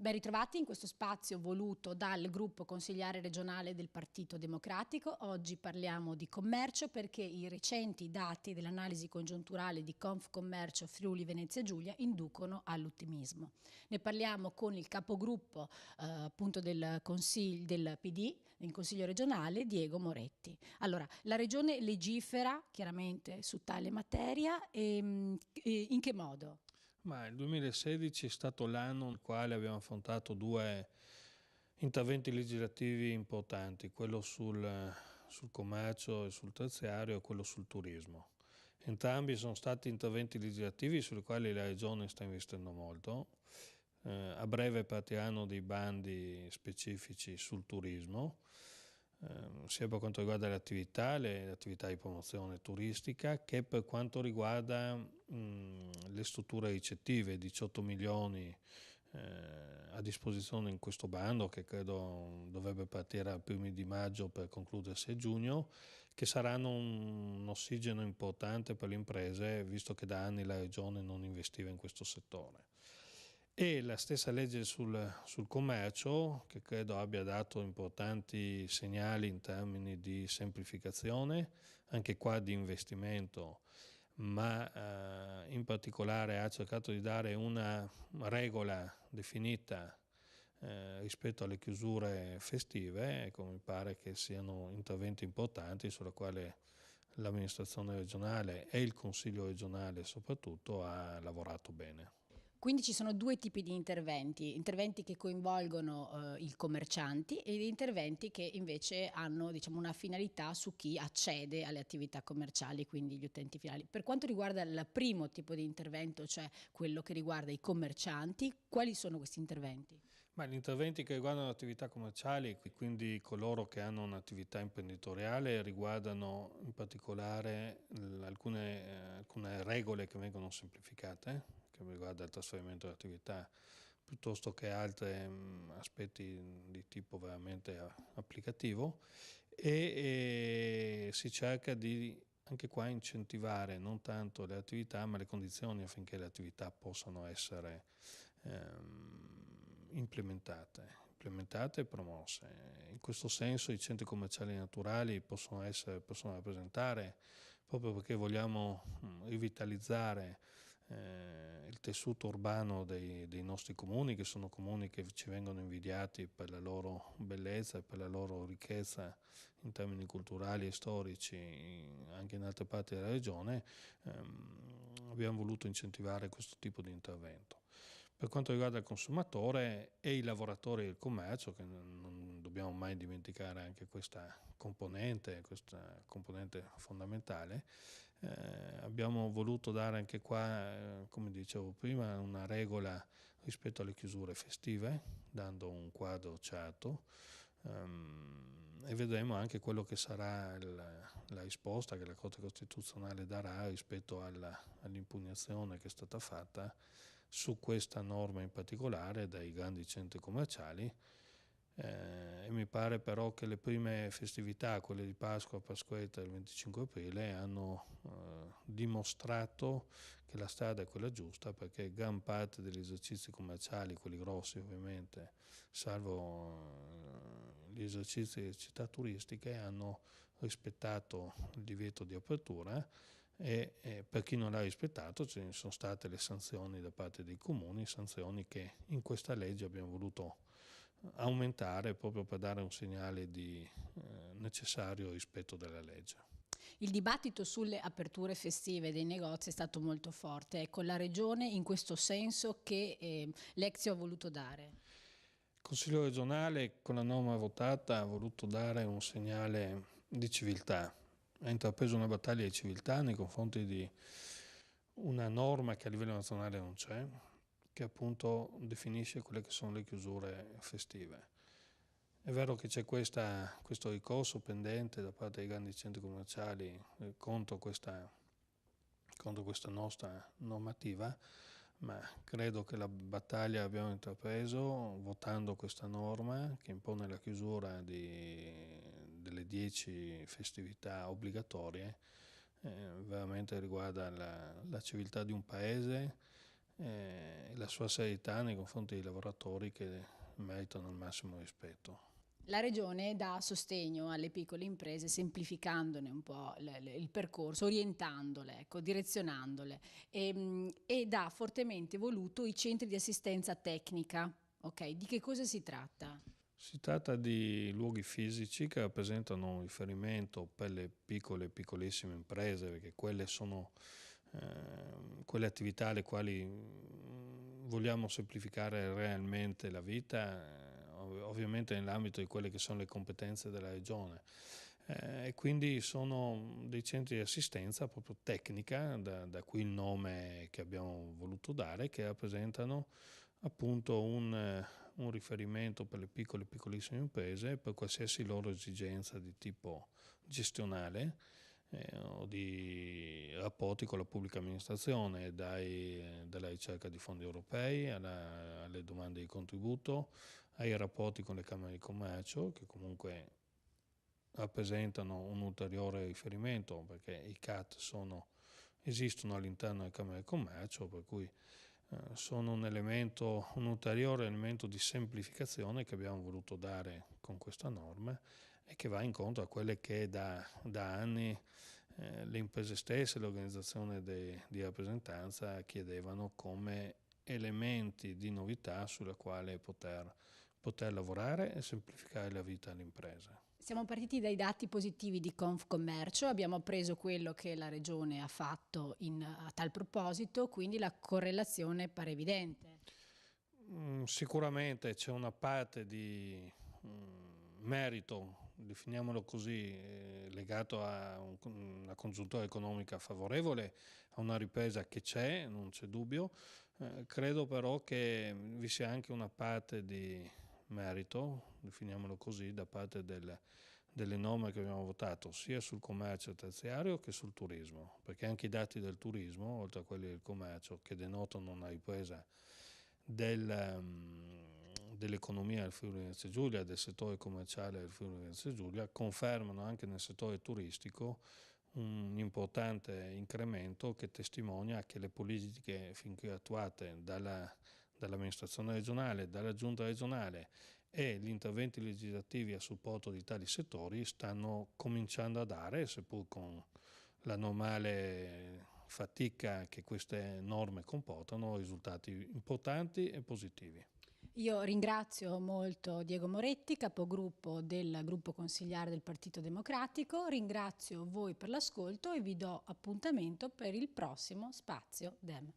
Ben ritrovati in questo spazio voluto dal gruppo consigliare regionale del Partito Democratico. Oggi parliamo di commercio perché i recenti dati dell'analisi congiunturale di Confcommercio Friuli Venezia Giulia inducono all'ottimismo. Ne parliamo con il capogruppo appunto del PD, in Consiglio regionale, Diego Moretti. Allora, la Regione legifera chiaramente su tale materia e in che modo? Ma il 2016 è stato l'anno nel quale abbiamo affrontato due interventi legislativi importanti, quello sul commercio e sul terziario e quello sul turismo. Entrambi sono stati interventi legislativi sui quali la Regione sta investendo molto. A breve partiranno dei bandi specifici sul turismo, sia per quanto riguarda le attività di promozione turistica, che per quanto riguarda le strutture ricettive, 18 milioni a disposizione in questo bando, che credo dovrebbe partire a primi di maggio per concludersi a giugno, che saranno un ossigeno importante per le imprese, visto che da anni la Regione non investiva in questo settore. E la stessa legge sul commercio, che credo abbia dato importanti segnali in termini di semplificazione, anche qua di investimento, ma in particolare ha cercato di dare una regola definita rispetto alle chiusure festive. Ecco, mi pare che siano interventi importanti sulla quale l'amministrazione regionale e il Consiglio regionale soprattutto ha lavorato bene. Quindi ci sono due tipi di interventi che coinvolgono i commercianti e interventi che invece hanno, diciamo, una finalità su chi accede alle attività commerciali, quindi gli utenti finali. Per quanto riguarda il primo tipo di intervento, cioè quello che riguarda i commercianti, quali sono questi interventi? Ma gli interventi che riguardano attività commerciali, quindi coloro che hanno un'attività imprenditoriale, riguardano in particolare alcune regole che vengono semplificate, che riguarda il trasferimento dell'attività, piuttosto che altri aspetti di tipo veramente applicativo, e si cerca di anche qua incentivare non tanto le attività ma le condizioni affinché le attività possano essere implementate e promosse. In questo senso i centri commerciali naturali possono rappresentare, proprio perché vogliamo rivitalizzare il tessuto urbano dei nostri comuni, che sono comuni che ci vengono invidiati per la loro bellezza e per la loro ricchezza in termini culturali e storici anche in altre parti della regione. Abbiamo voluto incentivare questo tipo di intervento. Per quanto riguarda il consumatore e i lavoratori del commercio, che non dobbiamo mai dimenticare anche questa componente fondamentale, abbiamo voluto dare anche qua, come dicevo prima, una regola rispetto alle chiusure festive, dando un quadro certo, e vedremo anche quello che sarà la risposta che la Corte Costituzionale darà rispetto all'impugnazione che è stata fatta su questa norma in particolare dai grandi centri commerciali. E mi pare però che le prime festività, quelle di Pasqua, Pasquetta e il 25 aprile, hanno dimostrato che la strada è quella giusta, perché gran parte degli esercizi commerciali, quelli grossi ovviamente, salvo gli esercizi di città turistiche, hanno rispettato il divieto di apertura e per chi non l'ha rispettato ce ne sono state le sanzioni da parte dei comuni, sanzioni che in questa legge abbiamo voluto aumentare proprio per dare un segnale di necessario rispetto della legge. Il dibattito sulle aperture festive dei negozi è stato molto forte. Ecco, la Regione in questo senso che Lezio ha voluto dare? Il Consiglio regionale con la norma votata ha voluto dare un segnale di civiltà, ha intrapreso una battaglia di civiltà nei confronti di una norma che a livello nazionale non c'è, che appunto definisce quelle che sono le chiusure festive. È vero che c'è questo ricorso pendente da parte dei grandi centri commerciali contro questa nostra normativa, ma credo che la battaglia abbiamo intrapreso votando questa norma che impone la chiusura delle 10 festività obbligatorie. Veramente riguarda la civiltà di un paese, la sua serietà nei confronti dei lavoratori che meritano il massimo rispetto. La Regione dà sostegno alle piccole imprese semplificandone un po' il percorso, orientandole, ecco, direzionandole ed ha fortemente voluto i centri di assistenza tecnica. Ok, di che cosa si tratta? Si tratta di luoghi fisici che rappresentano un riferimento per le piccole e piccolissime imprese, perché quelle sono quelle attività alle quali vogliamo semplificare realmente la vita, ovviamente nell'ambito di quelle che sono le competenze della Regione. E quindi sono dei centri di assistenza proprio tecnica, da qui il nome che abbiamo voluto dare, che rappresentano appunto un riferimento per le piccole e piccolissime imprese per qualsiasi loro esigenza di tipo gestionale o di rapporti con la pubblica amministrazione, dalla ricerca di fondi europei alle domande di contributo, ai rapporti con le Camere di Commercio, che comunque rappresentano un ulteriore riferimento perché i CAT esistono all'interno delle Camere di Commercio, per cui sono un ulteriore elemento di semplificazione che abbiamo voluto dare con questa norma e che va incontro a quelle che da anni le imprese stesse, l'organizzazione di rappresentanza chiedevano come elementi di novità sulla quale poter lavorare e semplificare la vita alle imprese. Siamo partiti dai dati positivi di Confcommercio, abbiamo preso quello che la Regione ha fatto a tal proposito, quindi la correlazione pare evidente. Sicuramente c'è una parte di merito, definiamolo così, legato a una congiuntura economica favorevole, a una ripresa che c'è, non c'è dubbio. Credo però che vi sia anche una parte di merito, definiamolo così, da parte delle norme che abbiamo votato sia sul commercio terziario che sul turismo, perché anche i dati del turismo, oltre a quelli del commercio, che denotano una ripresa dell'economia del Friuli Venezia Giulia, del settore commerciale del Friuli Venezia Giulia, confermano anche nel settore turistico un importante incremento che testimonia che le politiche fin qui attuate dall'amministrazione regionale, dalla giunta regionale e gli interventi legislativi a supporto di tali settori stanno cominciando a dare, seppur con la normale fatica che queste norme comportano, risultati importanti e positivi. Io ringrazio molto Diego Moretti, capogruppo del gruppo consigliare del Partito Democratico, ringrazio voi per l'ascolto e vi do appuntamento per il prossimo Spazio Dem.